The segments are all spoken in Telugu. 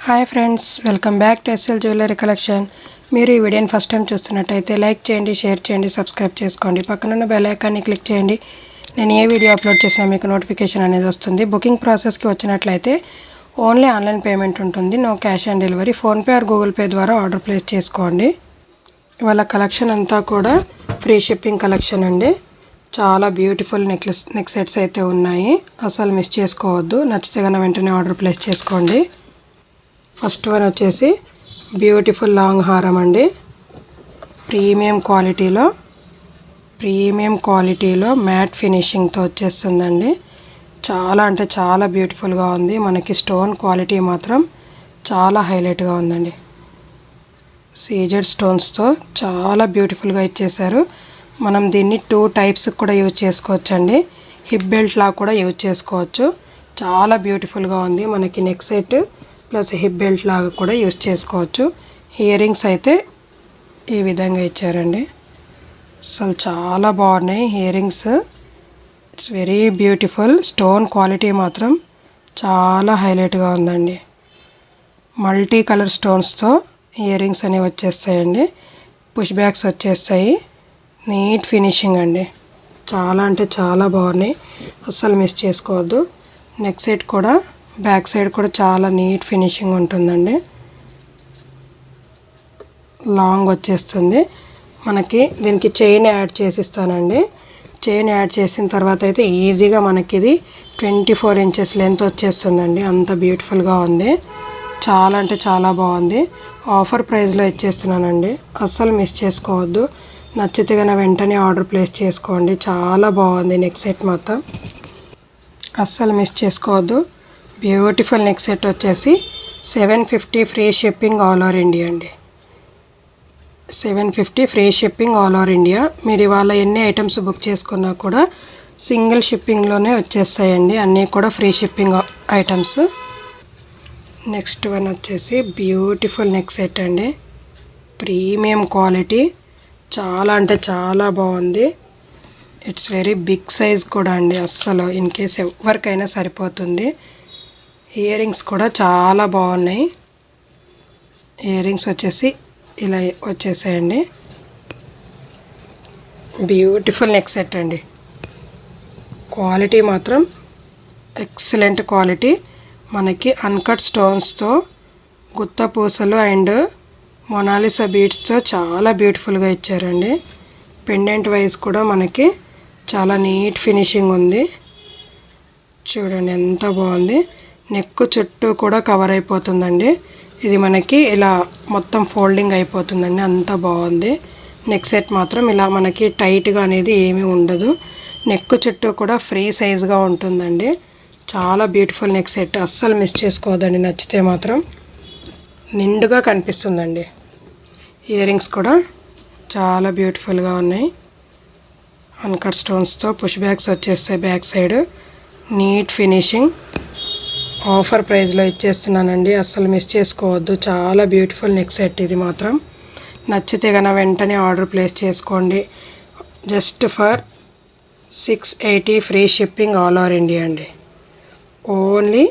Hi friends, welcome back to S L jewellery collection. మీరు ఈ వీడియోని ఫస్ట్ టైం చూస్తున్నట్టయితే లైక్ చేయండి, షేర్ చేయండి, సబ్స్క్రైబ్ చేసుకోండి. పక్కనున్న బెల్ ఐకాన్ని క్లిక్ చేయండి. నేను ఏ వీడియో అప్లోడ్ చేసినా మీకు నోటిఫికేషన్ అనేది వస్తుంది. బుకింగ్ ప్రాసెస్కి వచ్చినట్లయితే ఓన్లీ ఆన్లైన్ పేమెంట్ ఉంటుంది, no cash on delivery. PhonePe or Google Pay ద్వారా ఆర్డర్ ప్లేస్ చేసుకోండి. ఇవాళ కలెక్షన్ అంతా కూడా ఫ్రీ షిప్పింగ్ కలెక్షన్ అండి. చాలా బ్యూటిఫుల్ నెక్ సెట్స్ అయితే ఉన్నాయి, అసలు మిస్ చేసుకోవద్దు. నచ్చితే కన్నా వెంటనే ఆర్డర్ ప్లేస్ చేసుకోండి. ఫస్ట్ వన్ వచ్చేసి బ్యూటిఫుల్ లాంగ్ హారం అండి. ప్రీమియం క్వాలిటీలో మ్యాట్ ఫినిషింగ్తో వచ్చేస్తుందండి. చాలా అంటే చాలా బ్యూటిఫుల్గా ఉంది. మనకి స్టోన్ క్వాలిటీ మాత్రం చాలా హైలైట్గా ఉందండి. సీజెడ్ స్టోన్స్తో చాలా బ్యూటిఫుల్గా ఇచ్చేసారు. మనం దీన్ని 2 టైప్స్ కూడా యూజ్ చేసుకోవచ్చండి. హిప్ బెల్ట్ లా కూడా యూజ్ చేసుకోవచ్చు. చాలా బ్యూటిఫుల్గా ఉంది. మనకి neck set plus hip belt లాగా కూడా యూజ్ చేసుకోవచ్చు. ఇయర్ రింగ్స్ అయితే ఈ విధంగా ఇచ్చారండి. అసలు చాలా బాగున్నాయి ear rings. It's very beautiful. Stone quality మాత్రం చాలా హైలైట్గా ఉందండి. మల్టీ కలర్ స్టోన్స్తో ఇయర్ రింగ్స్ అనేవి వచ్చేస్తాయండి. పుష్ బ్యాక్స్ వచ్చేస్తాయి. నీట్ ఫినిషింగ్ అండి. చాలా అంటే చాలా బాగున్నాయి, అస్సలు మిస్ చేసుకోవద్దు. నెక్ సెట్ కూడా బ్యాక్ సైడ్ కూడా చాలా నీట్ ఫినిషింగ్ ఉంటుందండి. లాంగ్ వచ్చేస్తుంది. మనకి దీనికి చైన్ యాడ్ చేసిస్తానండి. చైన్ యాడ్ చేసిన తర్వాత అయితే ఈజీగా మనకి ఇది 24 ఇంచెస్ లెంత్ వచ్చేస్తుందండి. అంత బ్యూటిఫుల్గా ఉంది. చాలా అంటే చాలా బాగుంది. ఆఫర్ ప్రైస్లో ఇచ్చేస్తున్నానండి, అస్సలు మిస్ చేసుకోవద్దు. నచ్చితే కనుక వెంటనే ఆర్డర్ ప్లేస్ చేసుకోండి. చాలా బాగుంది నెక్ సెట్ మొత్తం, అస్సలు మిస్ చేసుకోవద్దు. బ్యూటిఫుల్ నెక్ సెట్ వచ్చేసి 750 free shipping all over India అండి. 750 free shipping all over India. మీరు ఇవాళ ఎన్ని ఐటమ్స్ బుక్ చేసుకున్నా కూడా సింగిల్ షిప్పింగ్లోనే వచ్చేస్తాయండి. అన్నీ కూడా free shipping items. Next one వచ్చేసి బ్యూటిఫుల్ నెక్ సెట్ అండి. ప్రీమియం క్వాలిటీ, చాలా అంటే చాలా బాగుంది. ఇట్స్ వెరీ బిగ్ సైజ్ కూడా అండి. అస్సలు ఇన్ కేస్ ఎవరికైనా సరిపోతుంది. ఇయర్ రింగ్స్ కూడా చాలా బాగున్నాయి. ఇయర్ రింగ్స్ వచ్చేసి ఇలా వచ్చేసాయండి. బ్యూటిఫుల్ నెక్ సెట్ అండి. క్వాలిటీ మాత్రం ఎక్సలెంట్ క్వాలిటీ. మనకి అన్కట్ స్టోన్స్తో గుత్త పూసలు అండ్ మొనాలిసా బీడ్స్తో చాలా బ్యూటిఫుల్గా ఇచ్చారండి. పెండెంట్ వైజ్ కూడా మనకి చాలా నీట్ ఫినిషింగ్ ఉంది. చూడండి ఎంత బాగుంది. నెక్ చుట్టూ కూడా కవర్ అయిపోతుందండి. ఇది మనకి ఇలా మొత్తం ఫోల్డింగ్ అయిపోతుందండి. అంత బాగుంది. నెక్ సెట్ మాత్రం ఇలా మనకి టైట్గా అనేది ఏమీ ఉండదు. నెక్ చుట్టూ కూడా ఫ్రీ సైజ్గా ఉంటుందండి. చాలా బ్యూటిఫుల్ నెక్ సెట్, అస్సలు మిస్ చేసుకోవద్దండి. నచ్చితే మాత్రం నిండుగా కనిపిస్తుందండి. ఇయర్ రింగ్స్ కూడా చాలా బ్యూటిఫుల్గా ఉన్నాయి. అన్కట్ స్టోన్స్తో పుష్ బ్యాక్స్ వచ్చేస్తాయి back side. Neat finishing. Offer ప్రైస్లో ఇచ్చేస్తున్నానండి, అస్సలు మిస్ చేసుకోవద్దు. చాలా బ్యూటిఫుల్ నెక్ సెట్ ఇది మాత్రం. నచ్చితే కనుక వెంటనే ఆర్డర్ ప్లేస్ చేసుకోండి. Just for 680 free shipping all over India అండి. Only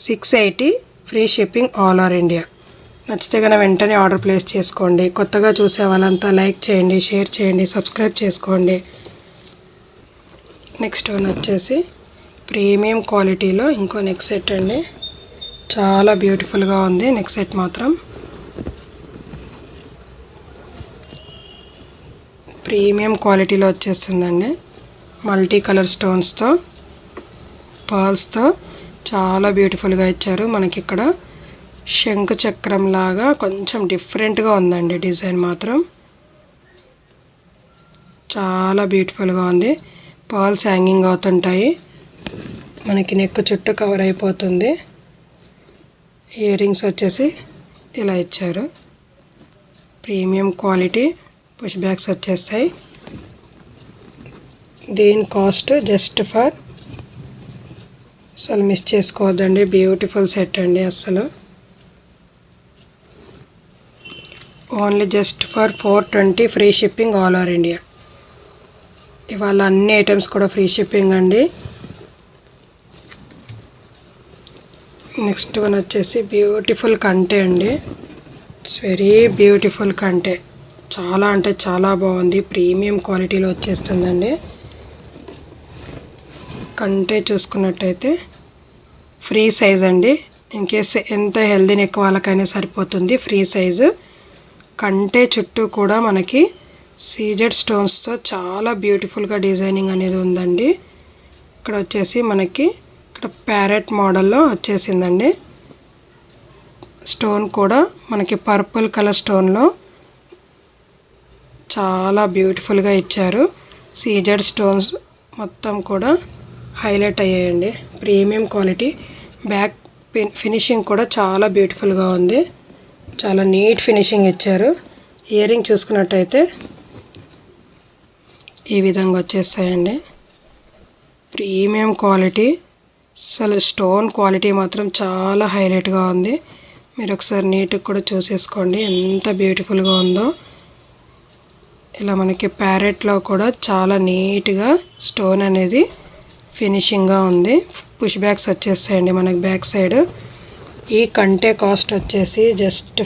680 free shipping all over India. నచ్చితే కనుక వెంటనే ఆర్డర్ ప్లేస్ చేసుకోండి. కొత్తగా చూసే వాళ్ళంతా లైక్ చేయండి, షేర్ చేయండి, సబ్స్క్రైబ్ చేసుకోండి. నెక్స్ట్ వన్ వచ్చేసి ప్రీమియం క్వాలిటీలో ఇంకో నెక్ సెట్ అండి. చాలా బ్యూటిఫుల్గా ఉంది నెక్ సెట్ మాత్రం. ప్రీమియం క్వాలిటీలో వచ్చేస్తుందండి. మల్టీ కలర్ స్టోన్స్తో పర్ల్స్తో చాలా బ్యూటిఫుల్గా ఇచ్చారు. మనకి ఇక్కడ శంకు చక్రం లాగా కొంచెం డిఫరెంట్గా ఉందండి డిజైన్ మాత్రం. చాలా బ్యూటిఫుల్గా ఉంది. పర్ల్స్ హ్యాంగింగ్ అవుతుంటాయి. మనకి నెక్ చుట్టూ కవర్ అయిపోతుంది. ఇయర్ రింగ్స్ వచ్చేసి ఇలా ఇచ్చారు. Premium quality. పుష్ బ్యాక్స్ వచ్చేస్తాయి. దీని కాస్ట్ జస్ట్ ఫర్, అసలు మిస్ చేసుకోవద్దండి. బ్యూటిఫుల్ సెట్ అండి. అస్సలు only just for 420 free shipping all over India. ఇవాళ అన్ని ఐటమ్స్ కూడా ఫ్రీ షిప్పింగ్ అండి. నెక్స్ట్ వన్ వచ్చేసి బ్యూటిఫుల్ కంటే అండి. ఇట్స్ వెరీ బ్యూటిఫుల్ కంటే, చాలా అంటే చాలా బాగుంది. ప్రీమియం క్వాలిటీలో వచ్చేస్తుందండి. కంటే చూసుకున్నట్టయితే ఫ్రీ సైజ్ అండి. ఇన్ కేస్ ఎంత హెల్దీ నెక్ వాళ్ళకైనా సరిపోతుంది. Free size. కంటే చుట్టూ కూడా మనకి సీజెడ్ స్టోన్స్తో చాలా బ్యూటిఫుల్గా డిజైనింగ్ అనేది ఉందండి. ఇక్కడ వచ్చేసి మనకి ఇక్కడ ప్యారెట్ మోడల్లో వచ్చేసిందండి. స్టోన్ కూడా మనకి పర్పుల్ కలర్ స్టోన్లో చాలా బ్యూటిఫుల్గా ఇచ్చారు. సీజెడ్ స్టోన్స్ మొత్తం కూడా హైలైట్ అయ్యాయండి. Premium quality. బ్యాక్ ఫినిషింగ్ కూడా చాలా బ్యూటిఫుల్గా ఉంది. చాలా నీట్ ఫినిషింగ్ ఇచ్చారు. ఇయర్ రింగ్ చూసుకున్నట్టయితే ఈ విధంగా వచ్చేస్తాయండి. Premium quality. అసలు స్టోన్ క్వాలిటీ మాత్రం చాలా హైలైట్గా ఉంది. మీరు ఒకసారి నీట్గా కూడా చూసేసుకోండి ఎంత బ్యూటిఫుల్గా ఉందో. ఇలా మనకి ప్యారెట్లో కూడా చాలా నీట్గా స్టోన్ అనేది ఫినిషింగ్గా ఉంది. పుష్ బ్యాక్స్ వచ్చేస్తాయండి మనకి బ్యాక్ సైడ్. ఈ కంటే కాస్ట్ వచ్చేసి జస్ట్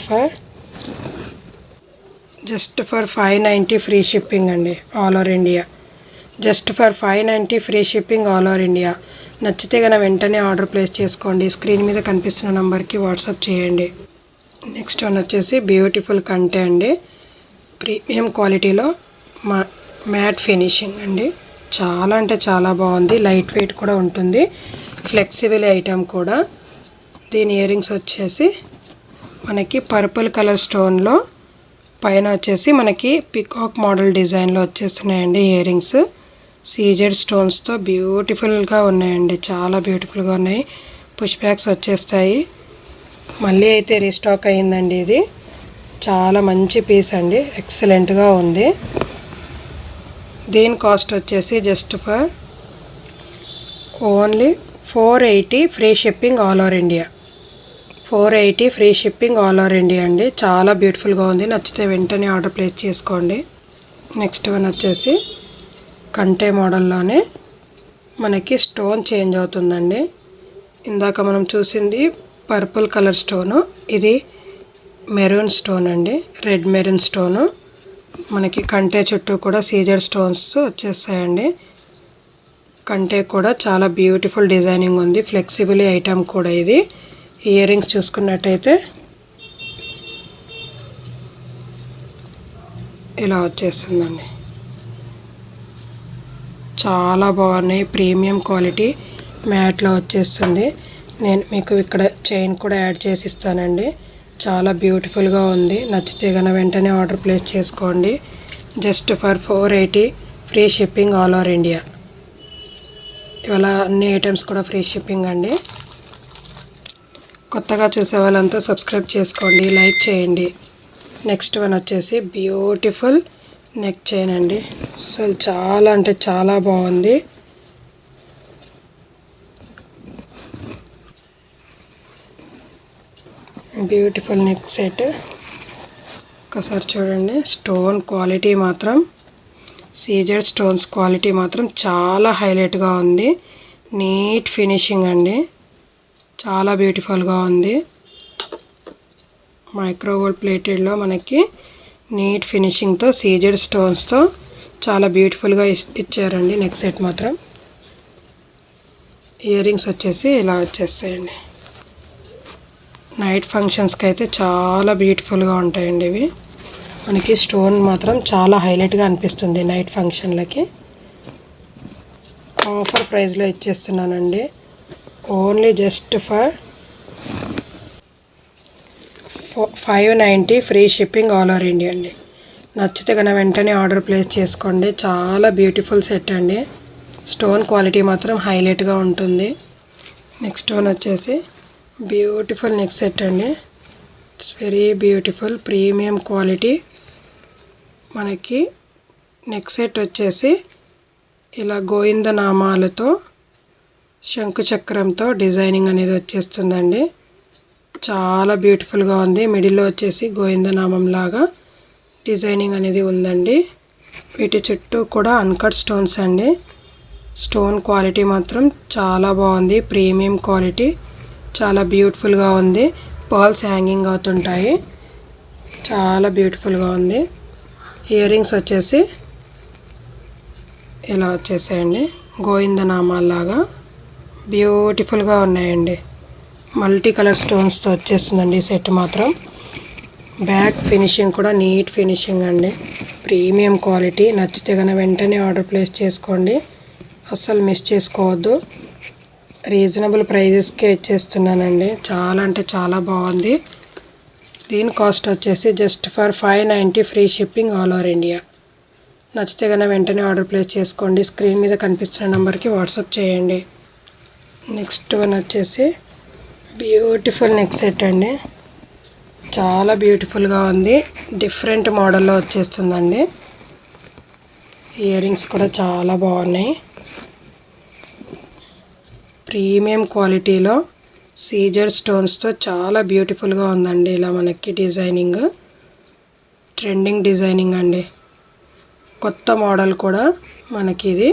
ఫర్ 590 ఫ్రీ షిప్పింగ్ అండి, all over India. Just for 590 free shipping all over India. నచ్చితే కనుక వెంటనే ఆర్డర్ ప్లేస్ చేసుకోండి. స్క్రీన్ మీద కనిపిస్తున్న నెంబర్కి వాట్సాప్ చేయండి. నెక్స్ట్ వన్ వచ్చేసి బ్యూటిఫుల్ కంటే అండి. ప్రీమియం క్వాలిటీలో మ్యాట్ ఫినిషింగ్ అండి. చాలా అంటే చాలా బాగుంది. లైట్ వెయిట్ కూడా ఉంటుంది. ఫ్లెక్సిబుల్ ఐటమ్ కూడా. దీని ఇయర్ రింగ్స్ వచ్చేసి మనకి పర్పుల్ కలర్ స్టోన్లో పైన వచ్చేసి మనకి పికాక్ మోడల్ డిజైన్లో వచ్చేస్తున్నాయండి ఇయర్ రింగ్స్. సీజెడ్ స్టోన్స్తో బ్యూటిఫుల్గా ఉన్నాయండి. చాలా బ్యూటిఫుల్గా ఉన్నాయి. పుష్ బ్యాక్స్ వచ్చేస్తాయి. మళ్ళీ అయితే రీస్టాక్ అయ్యిందండి. ఇది చాలా మంచి పీస్ అండి. ఎక్సలెంట్గా ఉంది. దీని కాస్ట్ వచ్చేసి just for only 480 free shipping all over India. 480 free shipping all over India అండి. చాలా బ్యూటిఫుల్గా ఉంది. నచ్చితే వెంటనే ఆర్డర్ ప్లేస్ చేసుకోండి. నెక్స్ట్ వన్ వచ్చేసి కంటే మోడల్లోనే మనకి స్టోన్ చేంజ్ అవుతుందండి. ఇందాక మనం చూసింది పర్పుల్ కలర్ స్టోను. ఇది మెరూన్ స్టోన్ అండి. Red maroon stone. మనకి కంటే చుట్టూ కూడా సీజర్ స్టోన్స్ వచ్చేస్తాయండి. కంటే కూడా చాలా బ్యూటిఫుల్ డిజైనింగ్ ఉంది. ఫ్లెక్సిబుల్ ఐటమ్ కూడా ఇది. ఇయర్ రింగ్స్ చూసుకున్నట్టయితే ఇలా వచ్చేస్తుందండి. చాలా బాగున్నాయి. ప్రీమియం క్వాలిటీ మ్యాట్లో వచ్చేస్తుంది. నేను మీకు ఇక్కడ చైన్ కూడా యాడ్ చేసి ఇస్తానండి. చాలా బ్యూటిఫుల్గా ఉంది. నచ్చితే కనుక వెంటనే ఆర్డర్ ప్లేస్ చేసుకోండి. Just for 480 free shipping all over India. ఇవాళ అన్ని ఐటమ్స్ కూడా ఫ్రీ షిప్పింగ్ అండి. కొత్తగా చూసే వాళ్ళంతా సబ్స్క్రైబ్ చేసుకోండి, లైక్ చేయండి. నెక్స్ట్ వన్ వచ్చేసి బ్యూటిఫుల్ నెక్ చైన్ అండి. అసలు చాలా అంటే చాలా బాగుంది. Beautiful neck set. ఒకసారి చూడండి. స్టోన్ క్వాలిటీ మాత్రం సీజెడ్ స్టోన్స్ క్వాలిటీ మాత్రం చాలా హైలైట్గా ఉంది. నీట్ ఫినిషింగ్ అండి. చాలా బ్యూటిఫుల్గా ఉంది. మైక్రోగోల్డ్ ప్లేటెడ్లో మనకి నీట్ ఫినిషింగ్తో సీజెడ్ స్టోన్స్తో చాలా బ్యూటిఫుల్గా ఇచ్చారండి. నెక్ సెట్ మాత్రం. ఇయర్ రింగ్స్ వచ్చేసి ఇలా వచ్చేస్తాయండి. నైట్ ఫంక్షన్స్కి అయితే చాలా బ్యూటిఫుల్గా ఉంటాయండి ఇవి. మనకి స్టోన్ మాత్రం చాలా హైలైట్గా అనిపిస్తుంది నైట్ ఫంక్షన్లకి. ఆఫర్ ప్రైస్లో ఇచ్చేస్తున్నానండి. Only just for 590 free shipping all over India అండి. నచ్చితే కనుక వెంటనే ఆర్డర్ ప్లేస్ చేసుకోండి. చాలా బ్యూటిఫుల్ సెట్ అండి. స్టోన్ క్వాలిటీ మాత్రం హైలైట్గా ఉంటుంది. నెక్స్ట్ వన్ వచ్చేసి బ్యూటిఫుల్ నెక్ సెట్ అండి. It's very beautiful premium quality. మనకి నెక్ సెట్ వచ్చేసి ఇలా గోవిందనామాలతో శంకు చక్రంతో డిజైనింగ్ అనేది వచ్చేస్తుందండి. చాలా బ్యూటిఫుల్గా ఉంది. మిడిల్లో వచ్చేసి గోవిందనామం లాగా డిజైనింగ్ అనేది ఉందండి. వీటి చుట్టూ కూడా అన్కట్ స్టోన్స్ అండి. స్టోన్ క్వాలిటీ మాత్రం చాలా బాగుంది. Premium quality. చాలా బ్యూటిఫుల్గా ఉంది. పర్ల్స్ హ్యాంగింగ్ అవుతుంటాయి. చాలా బ్యూటిఫుల్గా ఉంది. ఇయర్ రింగ్స్ వచ్చేసి ఇలా వచ్చేసాయండి, గోవిందనామాల్లాగా బ్యూటిఫుల్గా ఉన్నాయండి. మల్టీ కలర్ స్టోన్స్తో వచ్చేస్తుందండి ఈ సెట్ మాత్రం. బ్యాక్ ఫినిషింగ్ కూడా నీట్ ఫినిషింగ్ అండి, ప్రీమియం క్వాలిటీ. నచ్చితే కనుక వెంటనే ఆర్డర్ ప్లేస్ చేసుకోండి, అస్సలు మిస్ చేసుకోవద్దు. రీజనబుల్ ప్రైజెస్కే ఇచ్చేస్తున్నానండి. చాలా అంటే చాలా బాగుంది. దీని కాస్ట్ వచ్చేసి just for 590 free shipping all over India. నచ్చితే కనుక వెంటనే ఆర్డర్ ప్లేస్ చేసుకోండి. స్క్రీన్ మీద కనిపిస్తున్న నెంబర్కి వాట్సాప్ చేయండి. నెక్స్ట్ వన్ వచ్చేసి బ్యూటిఫుల్ నెక్ సెట్ అండి. చాలా బ్యూటిఫుల్గా ఉంది. డిఫరెంట్ మోడల్లో వచ్చేస్తుందండి. ఇయర్ రింగ్స్ కూడా చాలా బాగున్నాయి. ప్రీమియం క్వాలిటీలో సీజర్ స్టోన్స్తో చాలా బ్యూటిఫుల్గా ఉందండి. ఇలా మనకి డిజైనింగ్ ట్రెండింగ్ డిజైనింగ్ అండి. కొత్త మోడల్ కూడా మనకి ఇది.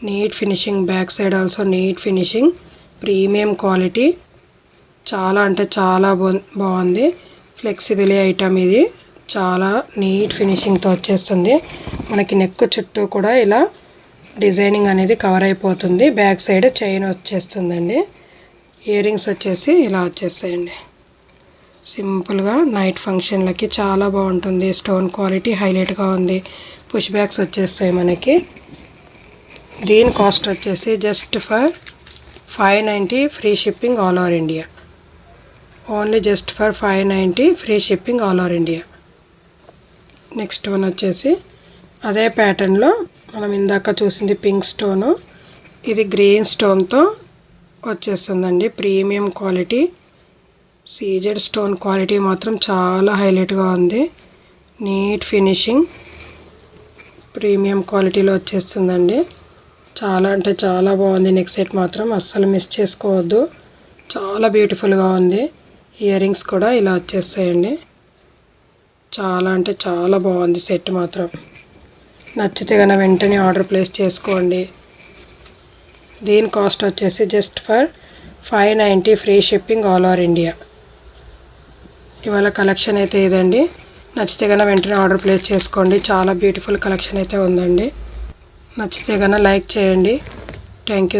Neat finishing, back side also neat finishing, premium quality. చాలా అంటే చాలా బాగుంది. ఫ్లెక్సిబుల్ ఐటమ్ ఇది. చాలా నీట్ ఫినిషింగ్తో వచ్చేస్తుంది. మనకి నెక్ చుట్టూ కూడా ఇలా డిజైనింగ్ అనేది కవర్ అయిపోతుంది. బ్యాక్ సైడ్ చైన్ వచ్చేస్తుందండి. ఇయర్ రింగ్స్ వచ్చేసి ఇలా వచ్చేస్తాయండి. సింపుల్గా నైట్ ఫంక్షన్లకి చాలా బాగుంటుంది. స్టోన్ క్వాలిటీ హైలైట్గా ఉంది. పుష్ బ్యాక్స్ వచ్చేస్తాయి మనకి. దీని కాస్ట్ వచ్చేసి just for 590 free shipping all over India. Only just for 590 free shipping all over India. Next one వచ్చేసి అదే ప్యాటర్న్లో మనం ఇందాక చూసింది పింక్ స్టోను, ఇది గ్రీన్ స్టోన్తో వచ్చేస్తుందండి. Premium quality. CZ stone quality మాత్రం చాలా హైలైట్గా ఉంది. నీట్ ఫినిషింగ్, ప్రీమియం క్వాలిటీలో వచ్చేస్తుందండి. చాలా అంటే చాలా బాగుంది. నెక్ సెట్ మాత్రం అస్సలు మిస్ చేసుకోవద్దు. చాలా బ్యూటిఫుల్గా ఉంది. ఇయర్ రింగ్స్ కూడా ఇలా వచ్చేస్తాయండి. చాలా అంటే చాలా బాగుంది సెట్ మాత్రం. నచ్చితే కనుక వెంటనే ఆర్డర్ ప్లేస్ చేసుకోండి. దీని కాస్ట్ వచ్చేసి just for 590 free shipping all over India. ఇవాళ కలెక్షన్ అయితే ఇదండి. నచ్చితే కనుక వెంటనే ఆర్డర్ ప్లేస్ చేసుకోండి. చాలా బ్యూటిఫుల్ కలెక్షన్ అయితే ఉందండి. నచ్చితే కనుక లైక్ చేయండి. Thank you.